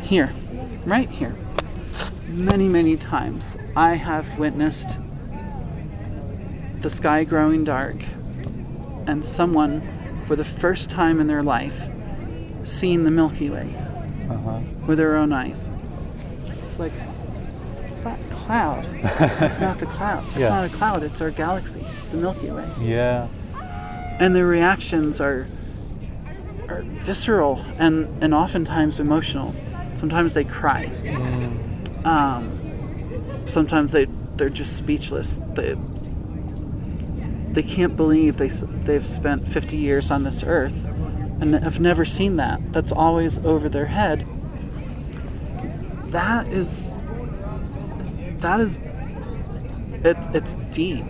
here, right here, many, many times, I have witnessed the sky growing dark and someone, for the first time in their life, seeing the Milky Way with their own eyes. Like, it's not a cloud. It's not the cloud. It's not a cloud. It's our galaxy. It's the Milky Way. Yeah. And their reactions are visceral and oftentimes emotional. Sometimes they cry. Sometimes they're just speechless. They can't believe they've spent 50 years on this earth and have never seen that. That's always over their head. It's deep,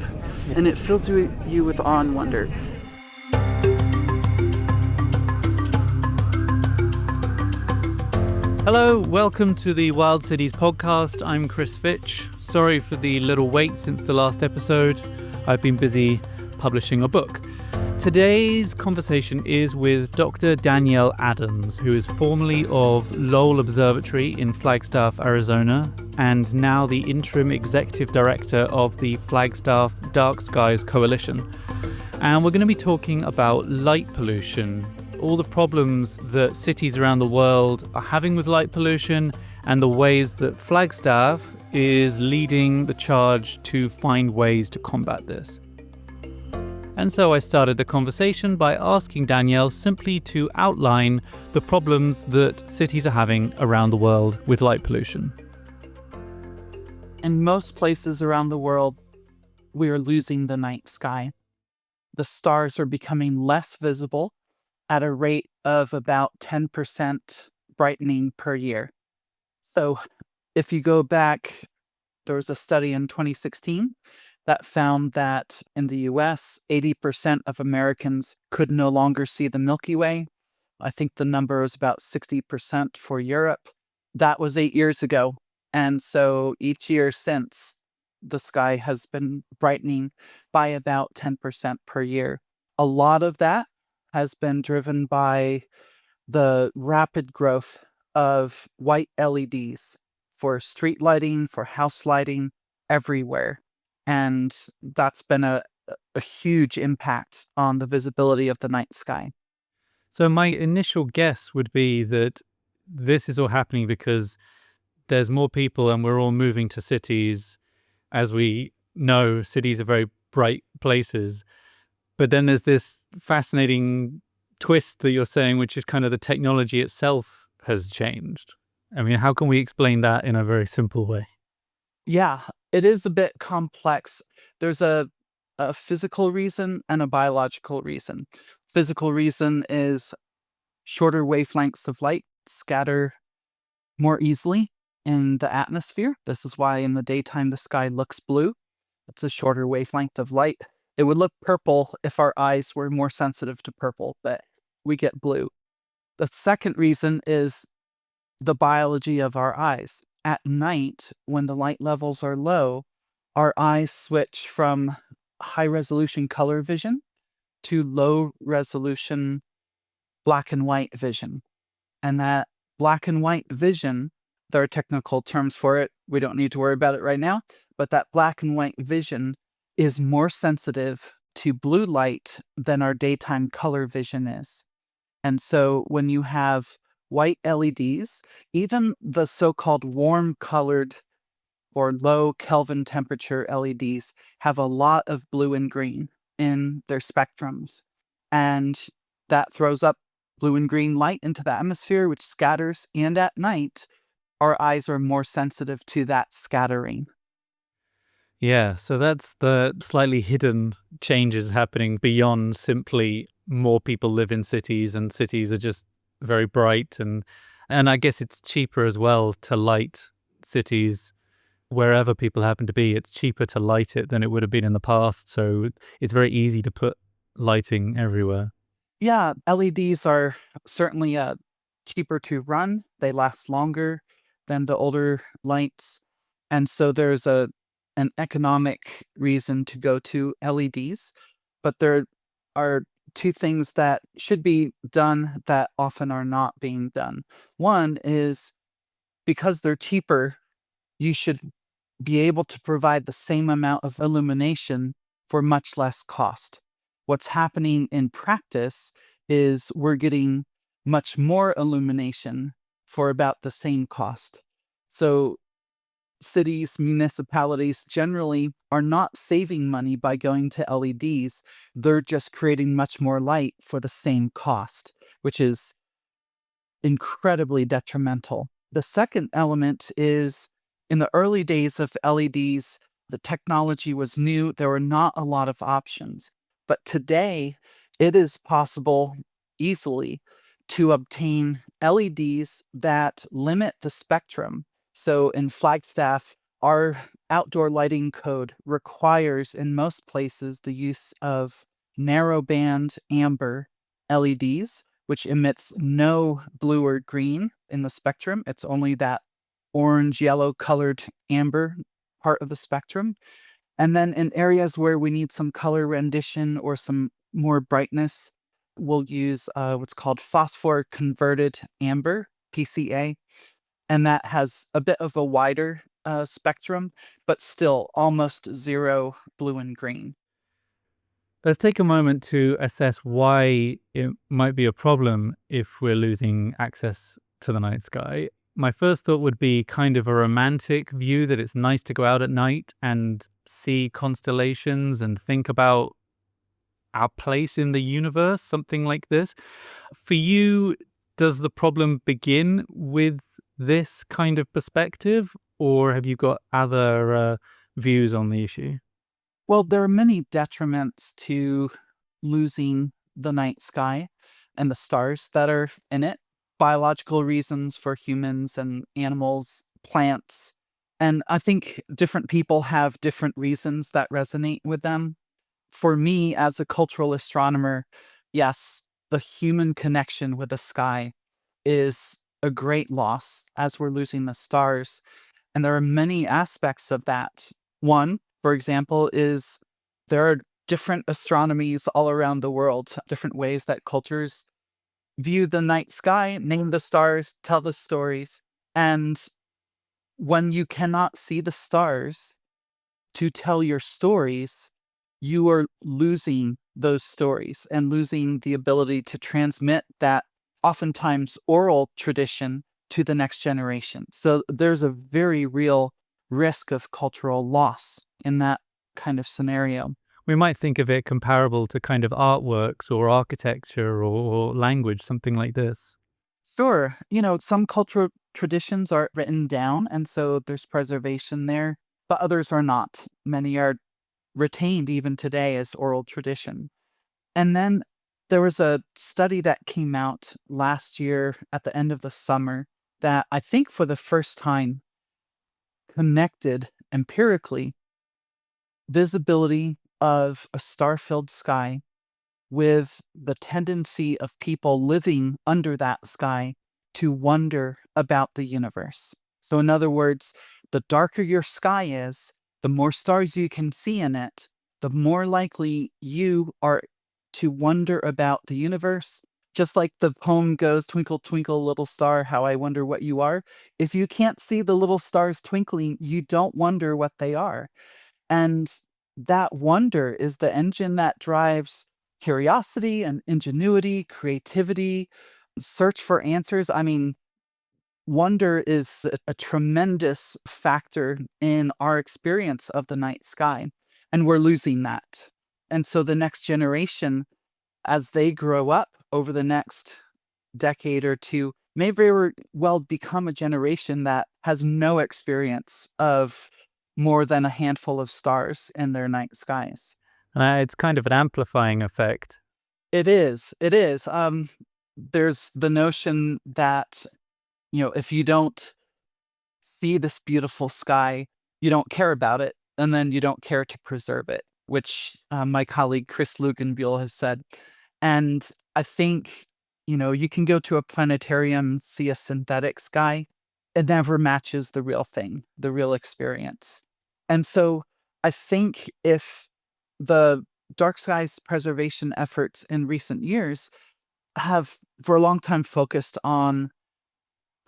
and it fills you with awe and wonder. Hello, welcome to the Wild Cities podcast. I'm Chris Fitch. Sorry for the little wait since the last episode. I've been busy publishing a book. Today's conversation is with Dr. Danielle Adams, who is formerly of Lowell Observatory in Flagstaff, Arizona, and now the interim executive director of the Flagstaff Dark Skies Coalition. And we're going to be talking about light pollution, all the problems that cities around the world are having with light pollution, and the ways that Flagstaff is leading the charge to find ways to combat this. And so I started the conversation by asking Danielle simply to outline the problems that cities are having around the world with light pollution. In most places around the world, we are losing the night sky. The stars are becoming less visible at a rate of about 10% brightening per year. So if you go back, there was a study in 2016 that found that in the US, 80% of Americans could no longer see the Milky Way. I think the number was about 60% for Europe. That was 8 years ago. And so each year since, the sky has been brightening by about 10% per year. A lot of that has been driven by the rapid growth of white LEDs for street lighting, for house lighting, everywhere. And that's been a huge impact on the visibility of the night sky. So my initial guess would be that this is all happening because there's more people and we're all moving to cities. As we know, cities are very bright places. But then there's this fascinating twist that you're saying, which is kind of the technology itself has changed. I mean, how can we explain that in a very simple way? Yeah, it is a bit complex. There's a physical reason and a biological reason. Physical reason is shorter wavelengths of light scatter more easily in the atmosphere. This is why in the daytime the sky looks blue. It's a shorter wavelength of light. It would look purple if our eyes were more sensitive to purple, but we get blue. The second reason is the biology of our eyes. At night, when the light levels are low, our eyes switch from high-resolution color vision to low-resolution black and white vision. And that black and white vision, there are technical terms for it. We don't need to worry about it right now. But that black and white vision is more sensitive to blue light than our daytime color vision is. And so when you have white LEDs, even the so-called warm-colored or low Kelvin temperature LEDs have a lot of blue and green in their spectrums. And that throws up blue and green light into the atmosphere, which scatters. And at night, our eyes are more sensitive to that scattering. Yeah, so that's the slightly hidden changes happening beyond simply more people live in cities and cities are just very bright. And I guess it's cheaper as well to light cities wherever people happen to be. It's cheaper to light it than it would have been in the past. So it's very easy to put lighting everywhere. Yeah, LEDs are certainly cheaper to run. They last longer than the older lights. And so there's an economic reason to go to LEDs. But there are two things that should be done that often are not being done. One is because they're cheaper, you should be able to provide the same amount of illumination for much less cost. What's happening in practice is we're getting much more illumination for about the same cost. So cities, municipalities generally are not saving money by going to LEDs. They're just creating much more light for the same cost, which is incredibly detrimental. The second element is in the early days of LEDs, the technology was new. There were not a lot of options. But today, it is possible easily to obtain LEDs that limit the spectrum. So in Flagstaff, our outdoor lighting code requires in most places the use of narrowband amber LEDs, which emits no blue or green in the spectrum. It's only that orange, yellow colored amber part of the spectrum. And then in areas where we need some color rendition or some more brightness, we'll use what's called phosphor converted amber, PCA. And that has a bit of a wider spectrum, but still almost zero blue and green. Let's take a moment to assess why it might be a problem if we're losing access to the night sky. My first thought would be kind of a romantic view that it's nice to go out at night and see constellations and think about our place in the universe, something like this. For you, does the problem begin with this kind of perspective, or have you got other views on the issue? Well, there are many detriments to losing the night sky and the stars that are in it. Biological reasons for humans and animals, plants. And I think different people have different reasons that resonate with them. For me, as a cultural astronomer, yes, the human connection with the sky is a great loss as we're losing the stars. And there are many aspects of that. One, for example, is there are different astronomies all around the world, different ways that cultures view the night sky, name the stars, tell the stories. And when you cannot see the stars to tell your stories, you are losing those stories and losing the ability to transmit that oftentimes oral tradition to the next generation. So there's a very real risk of cultural loss in that kind of scenario. We might think of it comparable to kind of artworks or architecture or language, something like this. Sure, some cultural traditions are written down, and so there's preservation there, but others are not. Many are retained even today as oral tradition. And then there was a study that came out last year at the end of the summer that I think for the first time connected empirically visibility of a star filled sky with the tendency of people living under that sky to wonder about the universe. So, in other words, the darker your sky is, the more stars you can see in it, the more likely you are to wonder about the universe. Just like the poem goes, Twinkle, twinkle, little star, how I wonder what you are. If you can't see the little stars twinkling, you don't wonder what they are. And that wonder is the engine that drives curiosity and ingenuity, creativity, search for answers. I mean, wonder is a tremendous factor in our experience of the night sky, and we're losing that. And so the next generation, as they grow up over the next decade or two, may very well become a generation that has no experience of more than a handful of stars in their night skies. And it's kind of an amplifying effect. It is. It is. There's the notion that, if you don't see this beautiful sky, you don't care about it, and then you don't care to preserve it, which my colleague Chris Luganbuehl has said. And I think, you can go to a planetarium, see a synthetic sky. It never matches the real thing, the real experience. And so I think if the dark skies preservation efforts in recent years have for a long time focused on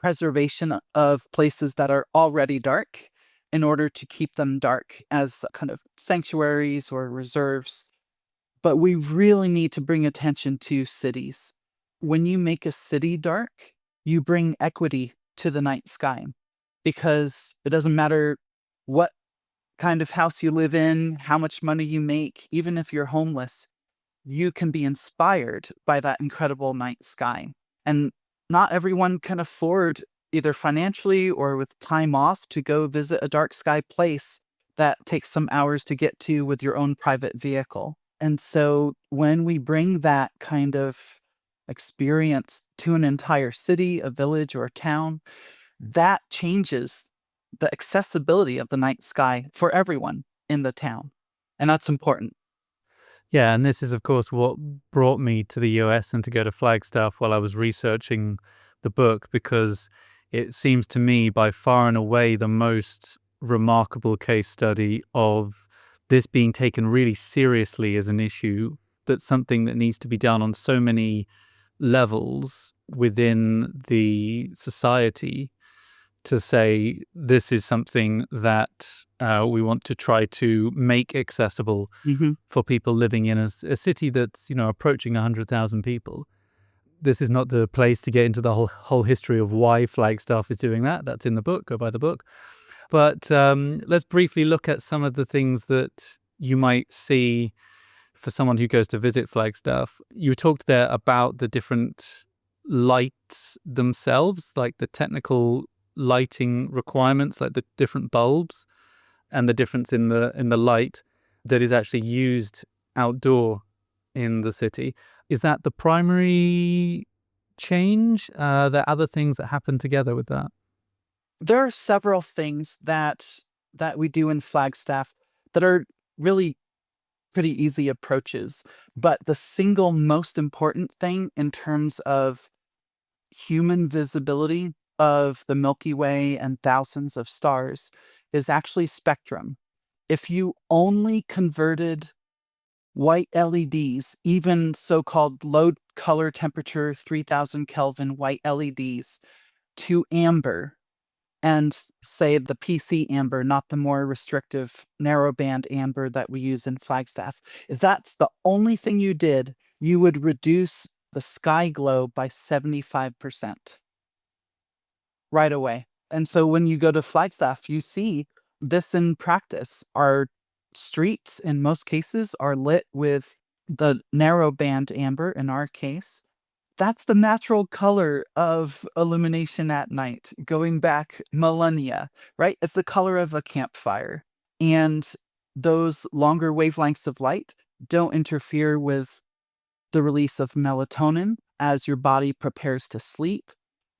preservation of places that are already dark in order to keep them dark as kind of sanctuaries or reserves. But we really need to bring attention to cities. When you make a city dark, you bring equity to the night sky because it doesn't matter what kind of house you live in, how much money you make, even if you're homeless, you can be inspired by that incredible night sky. And not everyone can afford, either financially or with time off, to go visit a dark sky place that takes some hours to get to with your own private vehicle. And so when we bring that kind of experience to an entire city, a village, or a town, that changes the accessibility of the night sky for everyone in the town. And that's important. Yeah, and this is, of course, what brought me to the US and to go to Flagstaff while I was researching the book, because it seems to me by far and away the most remarkable case study of this being taken really seriously as an issue. That's something that needs to be done on so many levels within the society, to say this is something that we want to try to make accessible Hmm. for people living in a city that's, approaching 100,000 people. This is not the place to get into the whole history of why Flagstaff is doing that. That's in the book. Go buy the book. But let's briefly look at some of the things that you might see for someone who goes to visit Flagstaff. You talked there about the different lights themselves, like the technical lighting requirements, like the different bulbs and the difference in the light that is actually used outdoor in the city. Is that the primary change? There are other things that happen together with that. There are several things that we do in Flagstaff that are really pretty easy approaches. But the single most important thing in terms of human visibility of the Milky Way and thousands of stars is actually spectrum. If you only converted white LEDs, even so-called low color temperature 3000 Kelvin white LEDs, to amber, and say the PC amber, not the more restrictive narrowband amber that we use in Flagstaff. If that's the only thing you did, you would reduce the sky glow by 75% right away. And so when you go to Flagstaff, you see this in practice. Our streets, in most cases, are lit with the narrowband amber in our case. That's the natural color of illumination at night, going back millennia, right? It's the color of a campfire. And those longer wavelengths of light don't interfere with the release of melatonin as your body prepares to sleep.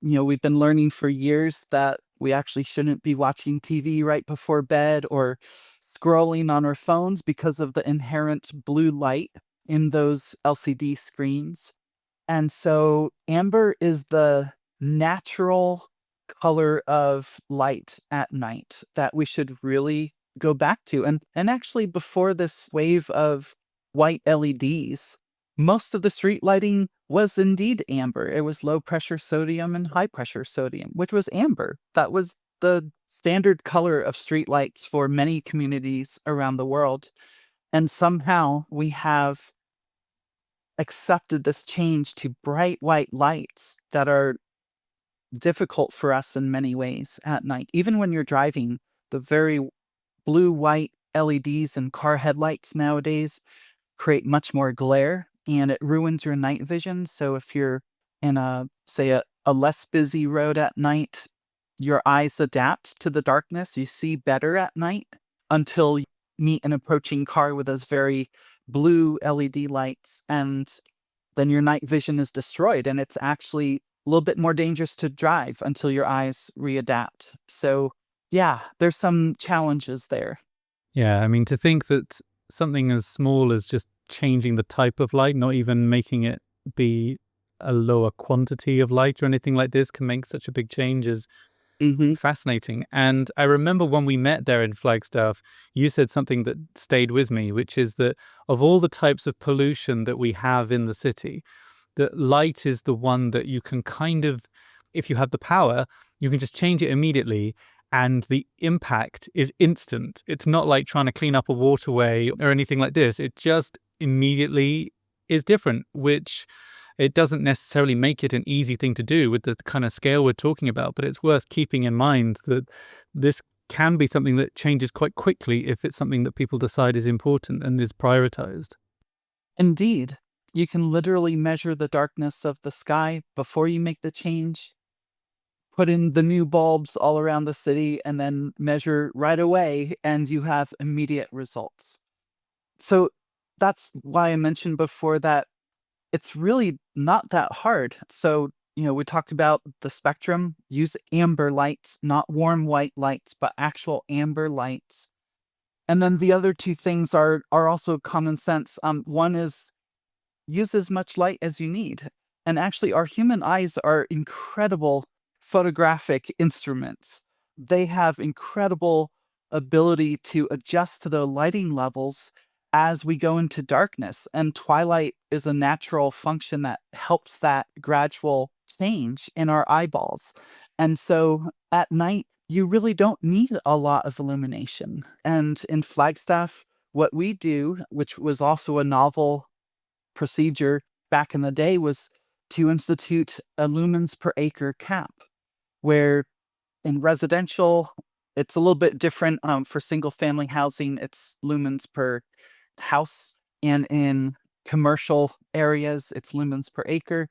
We've been learning for years that we actually shouldn't be watching TV right before bed or scrolling on our phones because of the inherent blue light in those LCD screens. And so amber is the natural color of light at night that we should really go back to. And actually before this wave of white LEDs, most of the street lighting was indeed amber. It was low pressure sodium and high pressure sodium, which was amber. That was the standard color of street lights for many communities around the world. And somehow we have accepted this change to bright white lights that are difficult for us in many ways at night. Even when you're driving, the very blue white LEDs in car headlights nowadays create much more glare and it ruins your night vision. So if you're in say a less busy road at night, your eyes adapt to the darkness. You see better at night until you meet an approaching car with those very blue LED lights, and then your night vision is destroyed and it's actually a little bit more dangerous to drive until your eyes readapt. So yeah, there's some challenges there. Yeah, I mean, to think that something as small as just changing the type of light, not even making it be a lower quantity of light or anything like this, can make such a big change is Hmm. fascinating. And I remember when we met there in Flagstaff, you said something that stayed with me, which is that of all the types of pollution that we have in the city, that light is the one that you can kind of if you have the power, you can just change it immediately and the impact is instant. It's not like trying to clean up a waterway or anything like this. It just immediately is different, which it doesn't necessarily make it an easy thing to do with the kind of scale we're talking about, but it's worth keeping in mind that this can be something that changes quite quickly if it's something that people decide is important and is prioritized. Indeed, you can literally measure the darkness of the sky before you make the change, put in the new bulbs all around the city, and then measure right away, and you have immediate results. So that's why I mentioned before that it's really not that hard. So, we talked about the spectrum. Use amber lights, not warm white lights, but actual amber lights. And then the other two things are also common sense. One is use as much light as you need. And actually, our human eyes are incredible photographic instruments. They have incredible ability to adjust to the lighting levels as we go into darkness. And twilight is a natural function that helps that gradual change in our eyeballs. And so at night, you really don't need a lot of illumination. And in Flagstaff, what we do, which was also a novel procedure back in the day, was to institute a lumens per acre cap, where in residential, it's a little bit different. For single family housing, it's lumens per house, and in commercial areas, it's lumens per acre,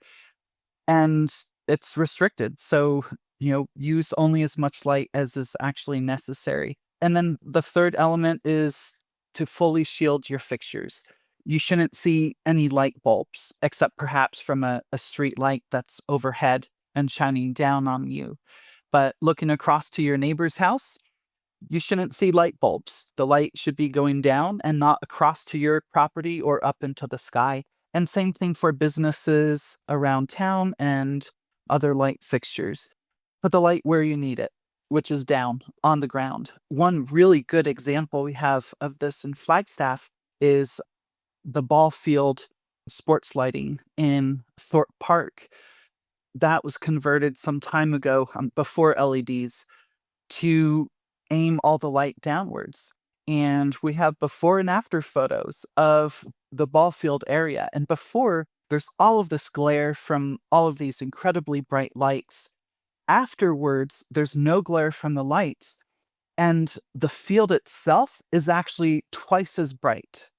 and it's restricted. So, use only as much light as is actually necessary. And then the third element is to fully shield your fixtures. You shouldn't see any light bulbs, except perhaps from a street light that's overhead and shining down on you. But looking across to your neighbor's house, you shouldn't see light bulbs. The light should be going down and not across to your property or up into the sky. And same thing for businesses around town and other light fixtures. Put the light where you need it, which is down on the ground. One really good example we have of this in Flagstaff is the ball field sports lighting in Thorpe Park. That was converted some time ago, before LEDs, to aim all the light downwards. And we have before and after photos of the ball field area. And before, there's all of this glare from all of these incredibly bright lights. Afterwards, there's no glare from the lights, and the field itself is actually twice as bright.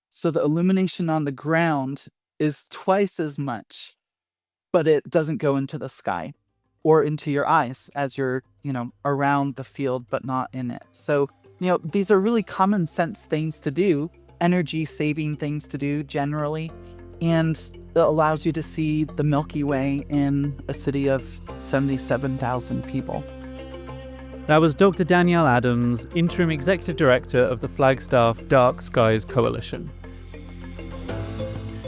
So the illumination on the ground is twice as much, but it doesn't go into the sky or into your eyes as you're, around the field, but not in it. So, these are really common sense things to do, energy saving things to do generally. And it allows you to see the Milky Way in a city of 77,000 people. That was Dr. Danielle Adams, Interim Executive Director of the Flagstaff Dark Skies Coalition.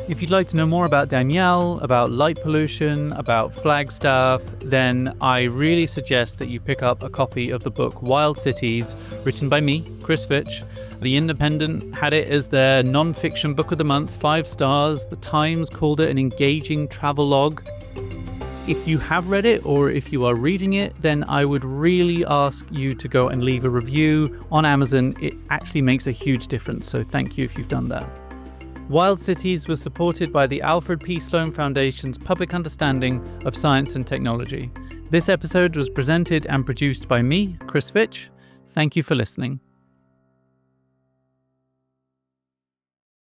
If you'd like to know more about Danielle, about light pollution, about Flagstaff, then I really suggest that you pick up a copy of the book Wild Cities, written by me, Chris Fitch. The Independent had it as their non-fiction book of the month, 5 stars. The Times called it an engaging travelogue. If you have read it or if you are reading it, then I would really ask you to go and leave a review on Amazon. It actually makes a huge difference, so thank you if you've done that. Wild Cities was supported by the Alfred P. Sloan Foundation's Public Understanding of Science and Technology. This episode was presented and produced by me, Chris Fitch. Thank you for listening.